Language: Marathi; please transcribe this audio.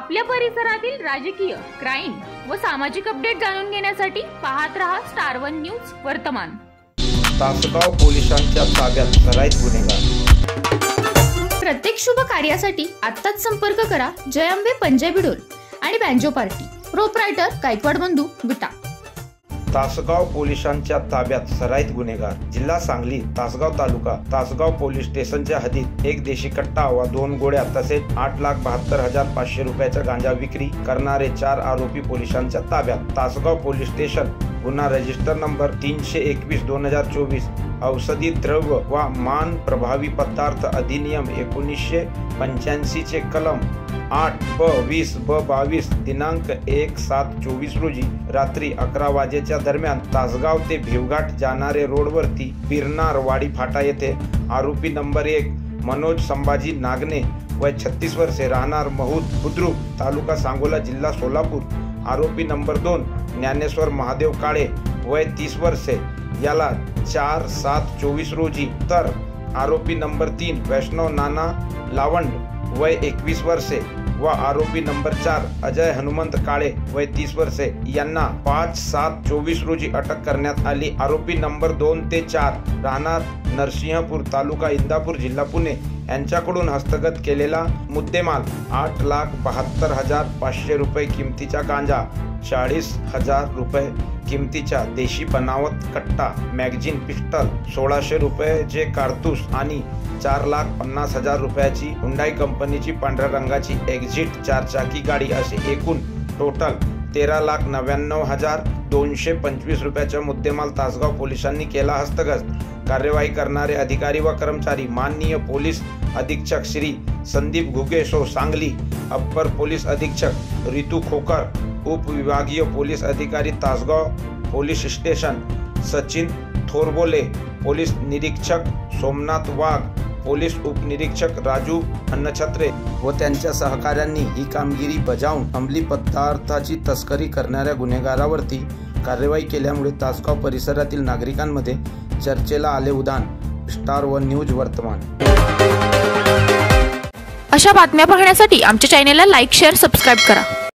आपल्या परिसरातील राजकीय, क्राईम व सामाजिक अपडेट जाणून घेण्यासाठी पाहत रहा स्टार वन न्यूज वर्तमान। तासगाव पोलिसांच्या ताब्यात सराईत गुन्हेगार। प्रत्येक शुभ कार्यासाठी आत्ताच संपर्क करा जय अंबे पंजाबी ढोल आणि बँजो पार्टी, प्रोप्रायटर गायकवाड बंधू विटा। तासगाव पोलिसांच्या ताब्यात सराईत गुन्हेगार। जिल्हा सांगली, तासगाव तालुका, तासगाव पोलीस स्टेशनच्या हद्दीत एक देशी कट्टा व 2 गोळ्या तसेच 8,72,500 रुपयाचा गांजा विक्री करणारे 4 आरोपी पोलिसांच्या ताब्यात। तासगाव पोलीस स्टेशन गुन्हा रजिस्टर नंबर 321/2024 औषधी द्रव्य व मान प्रभावी पदार्थ अधिनियम 1985 चे कलम 8/20/22 दिनांक 1/7/24 रोजी रात्री 11 वाजेच्या दरम्यान तासगाव ते भिवघाट जाणारे रोडवरती पिरनार वाडी फाटा येथे आरोपी नंबर 1 मनोज संभाजी नागणे वय 36 वर्षे राहणार महूद बुद्रुक तालुका सांगोला जिल्हा सोलापूर, आरोपी नंबर 2 ज्ञानेश्वर महादेव काळे वय 30 वर्षे याला 4/7/24 रोजी, तर आरोपी नंबर 3 वैष्णव नाना लावंड वय 21 वर्षे व आरोपी नंबर 4 अजय हनुमंत काळे वय 30 वर्षे यांना 5/7/24 रोजी अटक करण्यात आली। आरोपी नंबर 2 ते 4 राहणार नरसिंहपूर तालुका इंदापूर जिल्हा पुणे यांच्याकडून हस्तगत केलेला मुद्देमाल 8,72,500 रुपये किमतीचा गांजा, 40,000 रुपये किमतीचा देशी बनावट कट्टा, मॅगझिन पिस्टल, 1,600 रुपयाचे कारतूस आणि 4,50,000 रुपयाची हुंडाई कंपनीची पांढऱ्या रंगाची एक्झिट 4 चाकी गाडी असे एकूण टोटल 13,99,225 रुपयाचा मुद्देमाल तासगाव पोलिसांनी केला हस्तगत। कार्यवाही करणारे अधिकारी व कर्मचारी माननीय पोलीस अधीक्षक श्री संदीप घुगेसो सांगली, अप्पर पोलीस अधीक्षक रितू खोकर, उपविभागीय पोलीस अधिकारी Tasgaon police station Sachin Thorbole, police निरीक्षक सोमनाथ वाघ, पोलीस उपनिरीक्षक राजू अन्नछत्रे व त्यांच्या सहकाऱ्यांनी ही कामगिरी बजावून अंमली पदार्थाची तस्करी करणाऱ्या गुन्हेगारावरती कार्यवाही केल्यामुळे तासगाव परिसरातील नागरिकांमध्ये चर्चेला आले उदाहरण। स्टार वन न्यूज वर्तमान। अशा बातम्या पाहण्यासाठी आमच्या चॅनेलला लाईक, शेअर, सबस्क्राईब करा।